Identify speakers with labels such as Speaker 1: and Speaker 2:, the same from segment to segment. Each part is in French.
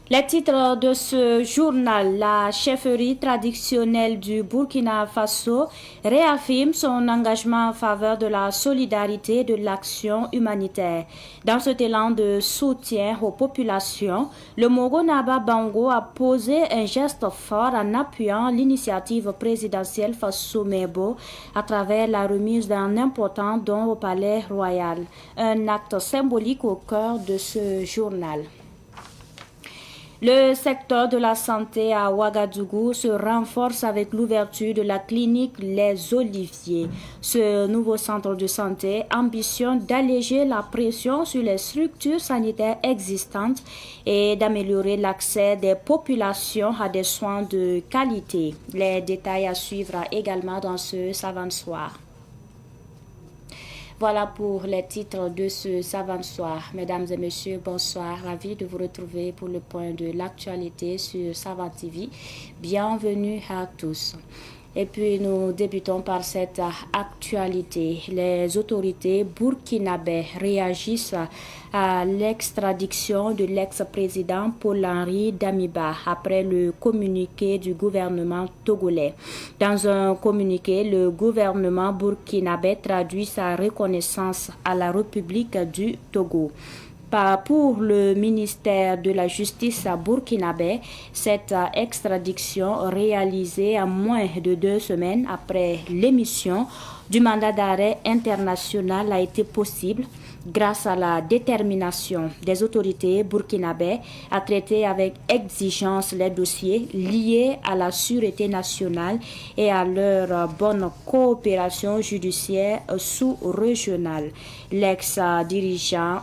Speaker 1: Les titres de ce journal, la chefferie traditionnelle du Burkina Faso réaffirme son engagement en faveur de la solidarité et de l'action humanitaire. Dans cet élan de soutien aux populations, le Mogonaba Bango a posé un geste fort en appuyant l'initiative présidentielle Faso-Mebo à travers la remise d'un important don au Palais Royal. Un acte symbolique au cœur de ce journal. Le secteur de la santé à Ouagadougou se renforce avec l'ouverture de la clinique Les Oliviers. Ce nouveau centre de santé ambitionne d'alléger la pression sur les structures sanitaires existantes et d'améliorer l'accès des populations à des soins de qualité. Les détails à suivre également dans ce savant soir. Voilà pour les titres de ce savant soir. Mesdames et messieurs, bonsoir. Ravi de vous retrouver pour le point de l'actualité sur Savant TV. Bienvenue à tous. Et puis nous débutons par cette actualité. Les autorités burkinabées réagissent à l'extradition de l'ex-président Paul-Henri Damiba après le communiqué du gouvernement togolais. Dans un communiqué, le gouvernement burkinabé traduit sa reconnaissance à la République du Togo. Pour le ministère de la Justice à burkinabé, cette extradition réalisée à moins de 2 semaines après l'émission du mandat d'arrêt international a été possible grâce à la détermination des autorités burkinabées à traiter avec exigence les dossiers liés à la sûreté nationale et à leur bonne coopération judiciaire sous-régionale. L'ex-dirigeant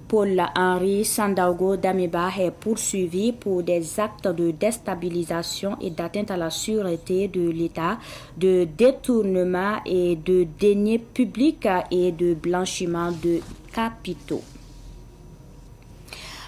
Speaker 1: Paul-Henri Sandaogo Damiba est poursuivi pour des actes de déstabilisation et d'atteinte à la sûreté de l'État, de détournement et de deniers publics et de blanchiment de capitaux.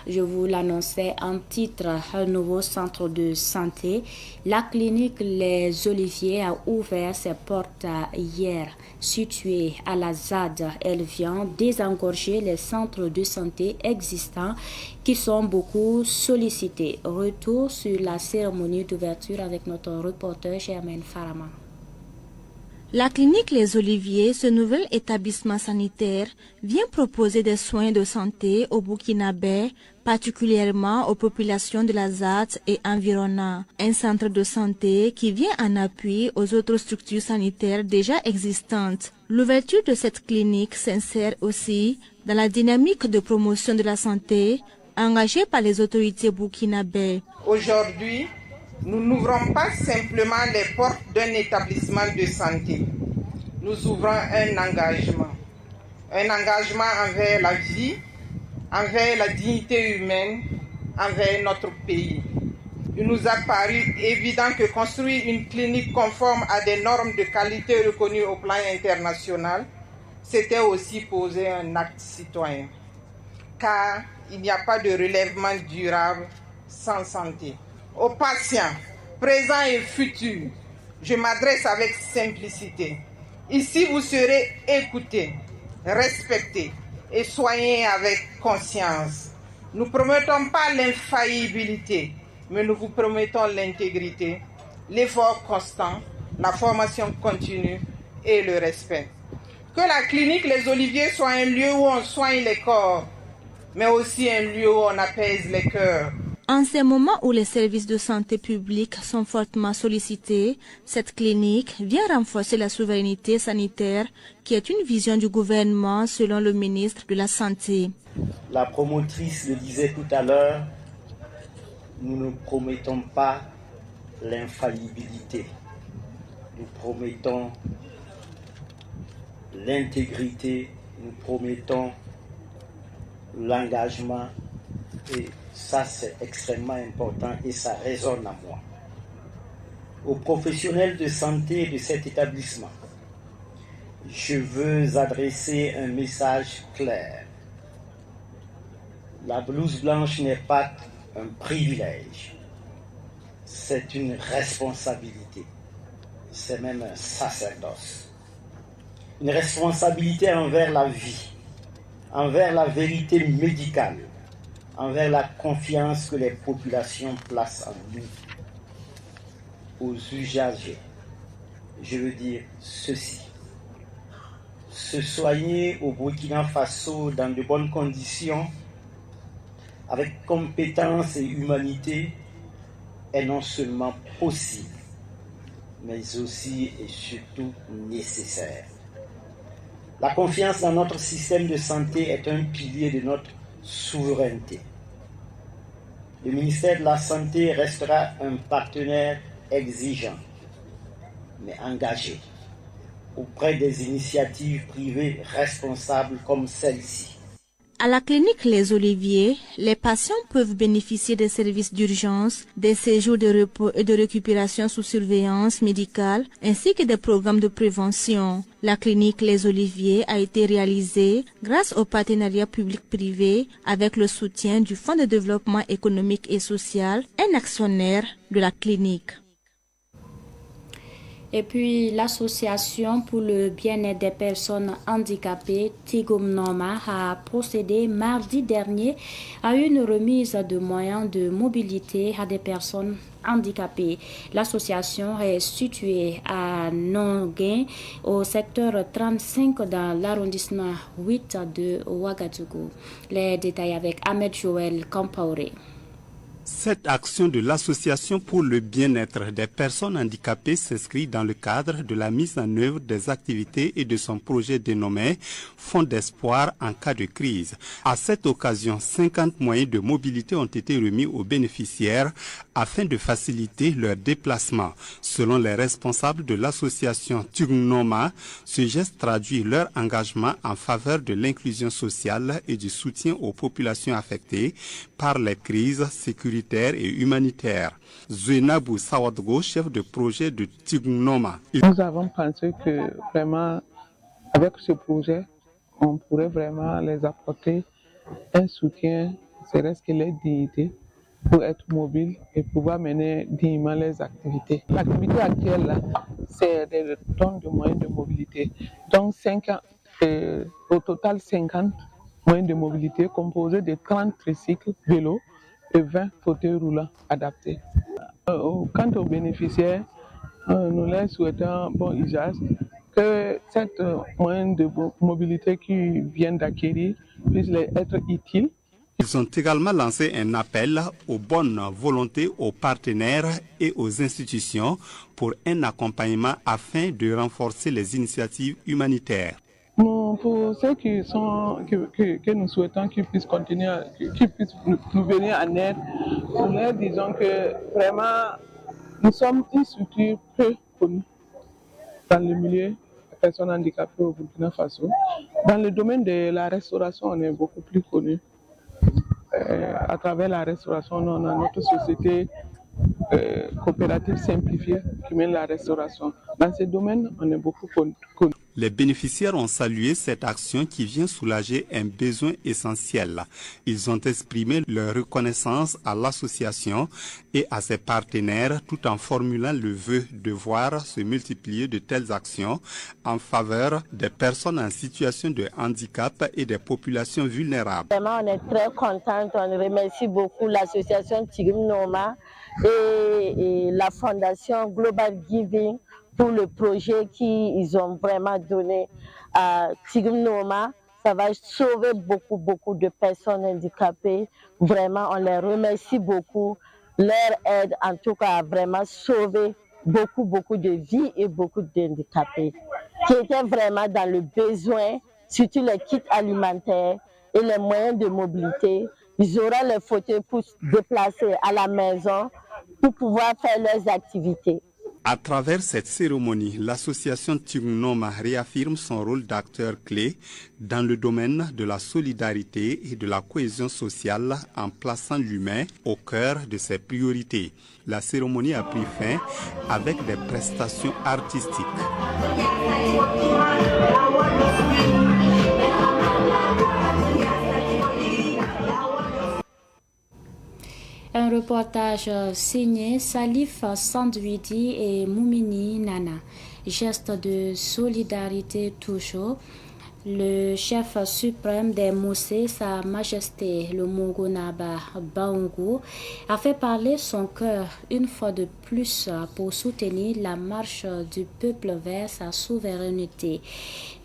Speaker 1: Je vous l'annonçais en titre, un nouveau centre de santé. La clinique Les Oliviers a ouvert ses portes hier. Située à la ZAD, elle vient désengorger les centres de santé existants qui sont beaucoup sollicités. Retour sur la cérémonie d'ouverture avec notre reporter Germaine Farama.
Speaker 2: La clinique Les Oliviers, ce nouvel établissement sanitaire, vient proposer des soins de santé aux Burkinabés, particulièrement aux populations de la ZAD et environnants. Un centre de santé qui vient en appui aux autres structures sanitaires déjà existantes. L'ouverture de cette clinique s'insère aussi dans la dynamique de promotion de la santé engagée par les autorités burkinabées.
Speaker 3: Aujourd'hui, nous n'ouvrons pas simplement les portes d'un établissement de santé. Nous ouvrons un engagement envers la vie, envers la dignité humaine, envers notre pays. Il nous a paru évident que construire une clinique conforme à des normes de qualité reconnues au plan international, c'était aussi poser un acte citoyen. Car il n'y a pas de relèvement durable sans santé. Aux patients, présents et futurs, je m'adresse avec simplicité. Ici, vous serez écoutés, respectés et soignés avec conscience. Nous ne promettons pas l'infaillibilité, mais nous vous promettons l'intégrité, l'effort constant, la formation continue et le respect. Que la clinique Les Oliviers soit un lieu où on soigne les corps, mais aussi un lieu où on apaise les cœurs.
Speaker 2: En ces moments où les services de santé publique sont fortement sollicités, cette clinique vient renforcer la souveraineté sanitaire qui est une vision du gouvernement selon le ministre de la Santé.
Speaker 4: La promotrice le disait tout à l'heure, nous ne promettons pas l'infaillibilité, nous promettons l'intégrité, nous promettons l'engagement et ça c'est extrêmement important et ça résonne à moi. Aux professionnels de santé de cet établissement, je veux adresser un message clair. La blouse blanche n'est pas un privilège, c'est une responsabilité, c'est même un sacerdoce. Une responsabilité envers la vie, envers la vérité médicale, envers la confiance que les populations placent en nous. Aux usagers, je veux dire ceci. Se soigner au Burkina Faso dans de bonnes conditions, avec compétence et humanité, est non seulement possible, mais aussi et surtout nécessaire. La confiance dans notre système de santé est un pilier de notre souveraineté. Le ministère de la Santé restera un partenaire exigeant, mais engagé, auprès des initiatives privées responsables comme celle-ci.
Speaker 2: À la clinique Les Oliviers, les patients peuvent bénéficier des services d'urgence, des séjours de repos et de récupération sous surveillance médicale, ainsi que des programmes de prévention. La clinique Les Oliviers a été réalisée grâce au partenariat public-privé avec le soutien du Fonds de développement économique et social, un actionnaire de la clinique.
Speaker 1: Et puis, l'association pour le bien-être des personnes handicapées, Tigum Noma, a procédé mardi dernier à une remise de moyens de mobilité à des personnes handicapées. L'association est située à Nonguin, au secteur 35 dans l'arrondissement 8 de Ouagadougou. Les détails avec Ahmed Joël Kampaoré.
Speaker 5: Cette action de l'Association pour le bien-être des personnes handicapées s'inscrit dans le cadre de la mise en œuvre des activités et de son projet dénommé Fonds d'espoir en cas de crise. À cette occasion, 50 moyens de mobilité ont été remis aux bénéficiaires afin de faciliter leur déplacement. Selon les responsables de l'association Tugnoma, ce geste traduit leur engagement en faveur de l'inclusion sociale et du soutien aux populations affectées par les crises sécuritaires et humanitaire. Zuenabou Sawadgo, chef de projet de Tignoma.
Speaker 6: Nous avons pensé que vraiment, avec ce projet, on pourrait vraiment les apporter un soutien, serait-ce que leur dignité, pour être mobile et pouvoir mener dignement les activités. L'activité actuelle, là, c'est des dons de moyens de mobilité. Donc, au total 50 moyens de mobilité composés de 30 tricycles vélos et 20 fauteuils roulants adaptés. Quant aux bénéficiaires, nous leur souhaitons bon usage, que cette moyen de mobilité qu'ils viennent d'acquérir puisse leur être utile.
Speaker 5: Ils ont également lancé un appel aux bonnes volontés, aux partenaires et aux institutions pour un accompagnement afin de renforcer les initiatives humanitaires.
Speaker 6: Pour ceux que nous souhaitons qu'ils puissent continuer, qu'ils puissent nous venir en aide, nous leur disons que vraiment nous sommes une structure peu connue dans le milieu des personnes handicapées au Burkina Faso. Dans le domaine de la restauration, on est beaucoup plus connu. À travers la restauration, on a notre société coopérative simplifiée qui mène la restauration. Dans ce domaine, on est beaucoup connu.
Speaker 5: Les bénéficiaires ont salué cette action qui vient soulager un besoin essentiel. Ils ont exprimé leur reconnaissance à l'association et à ses partenaires tout en formulant le vœu de voir se multiplier de telles actions en faveur des personnes en situation de handicap et des populations vulnérables.
Speaker 7: Vraiment, on est très contents. On remercie beaucoup l'association Tignoma et la fondation Global Giving pour le projet qu'ils ont vraiment donné à Tignoma. Ça va sauver beaucoup de personnes handicapées. Vraiment, on les remercie beaucoup. Leur aide, en tout cas, a vraiment sauvé beaucoup de vies et beaucoup d'handicapés qui étaient vraiment dans le besoin, surtout les kits alimentaires et les moyens de mobilité. Ils auront les fauteuils pour se déplacer à la maison pour pouvoir faire leurs activités.
Speaker 5: À travers cette cérémonie, l'association Tignoma réaffirme son rôle d'acteur clé dans le domaine de la solidarité et de la cohésion sociale en plaçant l'humain au cœur de ses priorités. La cérémonie a pris fin avec des prestations artistiques.
Speaker 1: Un reportage signé Salif Sandwidi et Moumini Nana. Geste de solidarité toujours. Le chef suprême des Moussé, Sa Majesté le Mogo Naba Baoungo, a fait parler son cœur une fois de plus pour soutenir la marche du peuple vers sa souveraineté.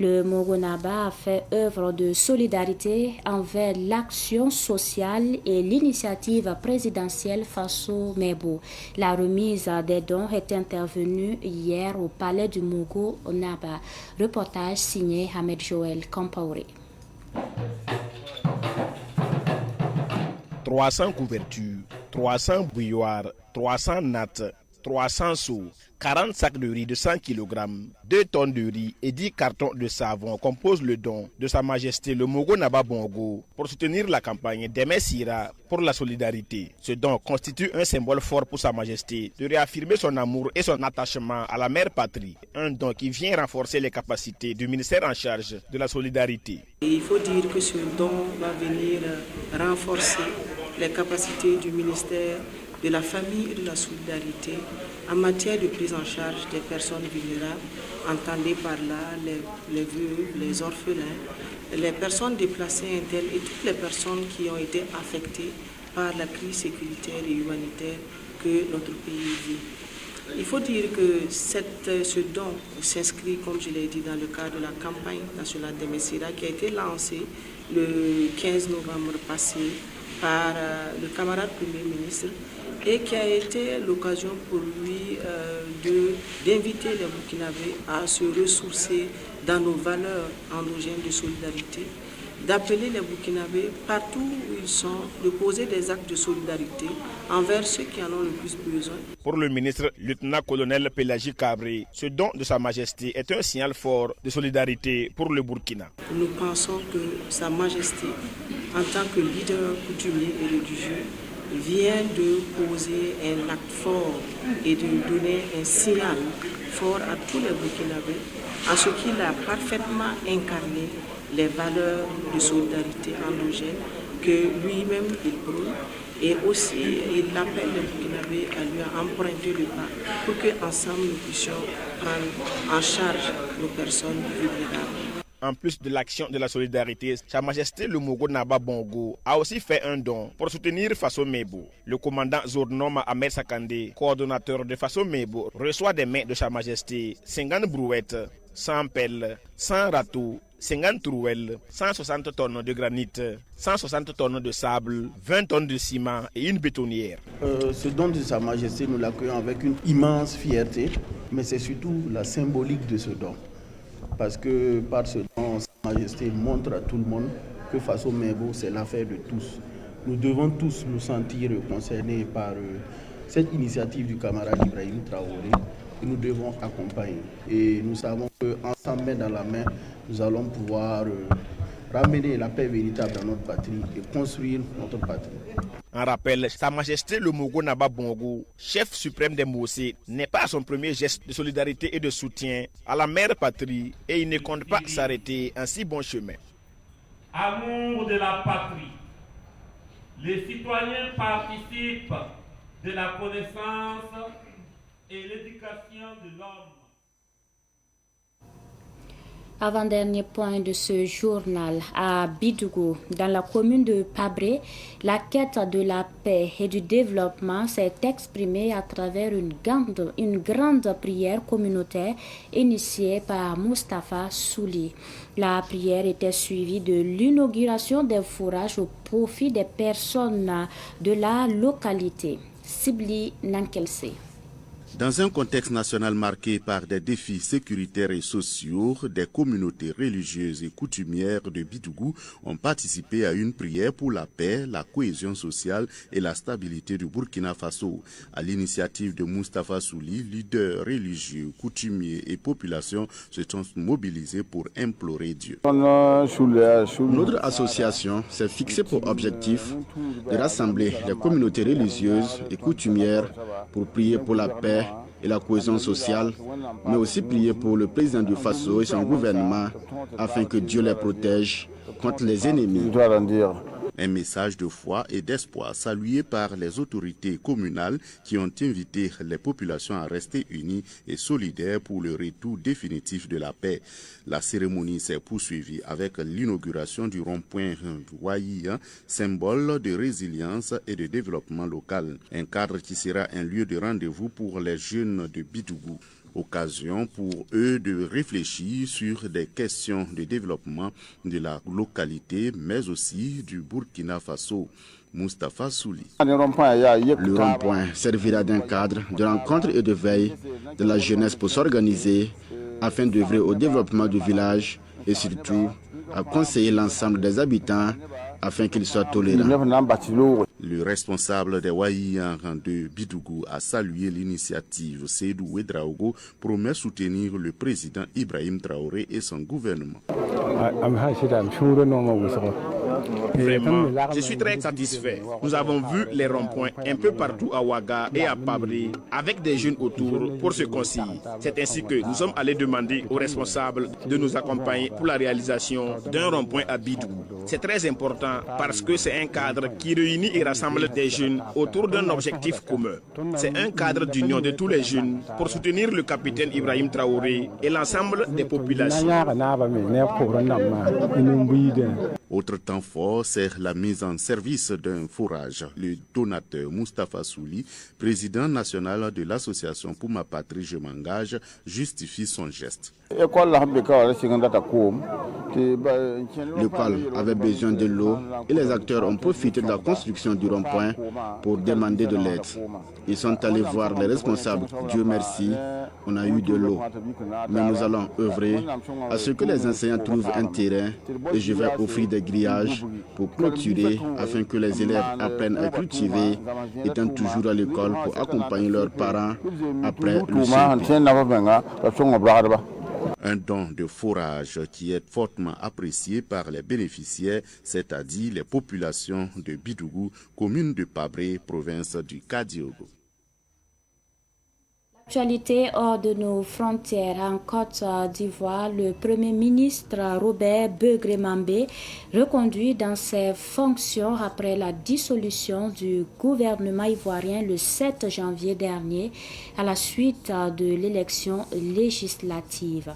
Speaker 1: Le Mogo Naba a fait œuvre de solidarité envers l'action sociale et l'initiative présidentielle Faso Mebo. La remise des dons est intervenue hier au palais du Mogo Naba. Reportage signé Ahmed Joël Compaoré.
Speaker 8: 300 couvertures, 300 bouilloires, 300 nattes, 300 seaux, 40 sacs de riz de 100 kg, 2 tonnes de riz et 10 cartons de savon composent le don de Sa Majesté le Mogo Naba Bongo pour soutenir la campagne d'Aimé Sira pour la solidarité. Ce don constitue un symbole fort pour Sa Majesté de réaffirmer son amour et son attachement à la mère patrie. Un don qui vient renforcer les capacités du ministère en charge de la solidarité.
Speaker 9: Il faut dire que ce don va venir renforcer les capacités du ministère de la famille et de la solidarité en matière de prise en charge des personnes vulnérables, entendez par là les veuves, les orphelins, les personnes déplacées internes et toutes les personnes qui ont été affectées par la crise sécuritaire et humanitaire que notre pays vit. Il faut dire que ce don s'inscrit, comme je l'ai dit, dans le cadre de la campagne nationale d'Aimé Sira qui a été lancée le 15 novembre passé par le camarade Premier ministre et qui a été l'occasion pour lui d'inviter les Burkinabés à se ressourcer dans nos valeurs endogènes de solidarité, d'appeler les Burkinabés partout où ils sont, de poser des actes de solidarité envers ceux qui en ont le plus besoin.
Speaker 8: Pour le ministre lieutenant-colonel Pélagie Cabré, ce don de Sa Majesté est un signal fort de solidarité pour le Burkina.
Speaker 9: Nous pensons que Sa Majesté, en tant que leader coutumier et religieux, vient de poser un acte fort et de donner un signal fort à tous les Burkinabés, en ce qu'il a parfaitement incarné les valeurs de solidarité endogène que lui-même il prône, et aussi il appelle les Burkinabés à lui emprunter le pas pour qu'ensemble nous puissions prendre en charge nos personnes vulnérables.
Speaker 8: En plus de l'action de la solidarité, Sa Majesté le Mogo Naba Bongo a aussi fait un don pour soutenir Faso Mebo. Le commandant Zournoma Ahmed Sakandé, coordonnateur de Faso Mebo, reçoit des mains de Sa Majesté 50 brouettes, 100 pelles, 100 râteaux, 50 trouelles, 160 tonnes de granit, 160 tonnes de sable, 20 tonnes de ciment et une bétonnière.
Speaker 10: Ce don de Sa Majesté, nous l'accueillons avec une immense fierté, mais c'est surtout la symbolique de ce don. Parce que par ce don, Sa Majesté montre à tout le monde que Faso Mebo, c'est l'affaire de tous. Nous devons tous nous sentir concernés par cette initiative du camarade Ibrahim Traoré que nous devons accompagner. Et nous savons qu'ensemble, main dans la main, nous allons pouvoir ramener la paix véritable dans notre patrie et construire notre patrie.
Speaker 8: En rappel, Sa Majesté le Mogo Naba Bongo, chef suprême des Moussé, n'est pas à son premier geste de solidarité et de soutien à la mère patrie et il ne compte pas s'arrêter en si bon chemin.
Speaker 11: Amour de la patrie. Les citoyens participent de la connaissance et l'éducation de l'homme.
Speaker 1: Avant-dernier point de ce journal, à Bidougou, dans la commune de Pabré, la quête de la paix et du développement s'est exprimée à travers une grande prière communautaire initiée par Moustapha Souli. La prière était suivie de l'inauguration des fourrages au profit des personnes de la localité. Sibli Nankelse.
Speaker 12: Dans un contexte national marqué par des défis sécuritaires et sociaux, des communautés religieuses et coutumières de Bidougou ont participé à une prière pour la paix, la cohésion sociale et la stabilité du Burkina Faso. À l'initiative de Moustapha Souli, leaders religieux, coutumiers et population se sont mobilisés pour implorer Dieu. Notre association s'est fixée pour objectif de rassembler les communautés religieuses et coutumières pour prier pour la paix et la cohésion sociale, mais aussi prier pour le président du Faso et son gouvernement afin que Dieu les protège contre les ennemis. Un message de foi et d'espoir salué par les autorités communales qui ont invité les populations à rester unies et solidaires pour le retour définitif de la paix. La cérémonie s'est poursuivie avec l'inauguration du rond-point Wayi, symbole de résilience et de développement local. Un cadre qui sera un lieu de rendez-vous pour les jeunes de Bidougou. Occasion pour eux de réfléchir sur des questions de développement de la localité, mais aussi du Burkina Faso. Moustapha Souli.
Speaker 13: Le rond-point servira d'un cadre de rencontre et de veille de la jeunesse pour s'organiser afin d'œuvrer au développement du village et surtout à conseiller l'ensemble des habitants afin qu'ils soient tolérants.
Speaker 12: Le responsable des Waïans de Bidougou a salué l'initiative. Seydou Ouedraogo promet soutenir le président Ibrahim Traoré et son gouvernement.
Speaker 8: Vraiment, je suis très satisfait. Nous avons vu les ronds-points un peu partout à Ouaga et à Pabré avec des jeunes autour pour se conseiller. C'est ainsi que nous sommes allés demander aux responsables de nous accompagner pour la réalisation d'un rond-point à Bidougou. C'est très important parce que c'est un cadre qui réunit et rassemble des jeunes autour d'un objectif commun. C'est un cadre d'union de tous les jeunes pour soutenir le capitaine Ibrahim Traoré et l'ensemble des populations.
Speaker 12: Autre temps fort, c'est la mise en service d'un forage. Le donateur Moustapha Souli, président national de l'association Pour ma patrie, je m'engage, justifie son geste.
Speaker 13: L'école avait besoin de l'eau et les acteurs ont profité de la construction du rond-point pour demander de l'aide. Ils sont allés voir les responsables. Dieu merci, on a eu de l'eau. Mais nous allons œuvrer à ce que les enseignants trouvent un terrain et je vais offrir des grillages pour clôturer afin que les élèves apprennent à cultiver, étant toujours à l'école pour accompagner leurs parents après le CP.
Speaker 12: Un don de forage qui est fortement apprécié par les bénéficiaires, c'est-à-dire les populations de Bidougou, commune de Pabré, province du Kadiogo.
Speaker 1: Actualité hors de nos frontières. En Côte d'Ivoire, le Premier ministre Robert Begré-Mambé, reconduit dans ses fonctions après la dissolution du gouvernement ivoirien le 7 janvier dernier à la suite de l'élection législative.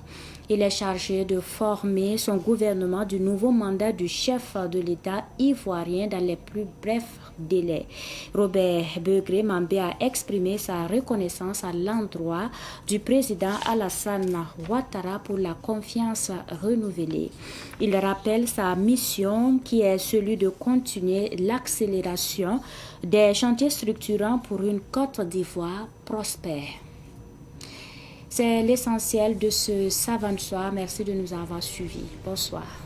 Speaker 1: Il est chargé de former son gouvernement du nouveau mandat du chef de l'État ivoirien dans les plus brefs délais. Robert Begré-Mambé a exprimé sa reconnaissance à l'endroit du président Alassane Ouattara pour la confiance renouvelée. Il rappelle sa mission qui est celui de continuer l'accélération des chantiers structurants pour une Côte d'Ivoire prospère. C'est l'essentiel de ce Savant Soir. Merci de nous avoir suivis. Bonsoir.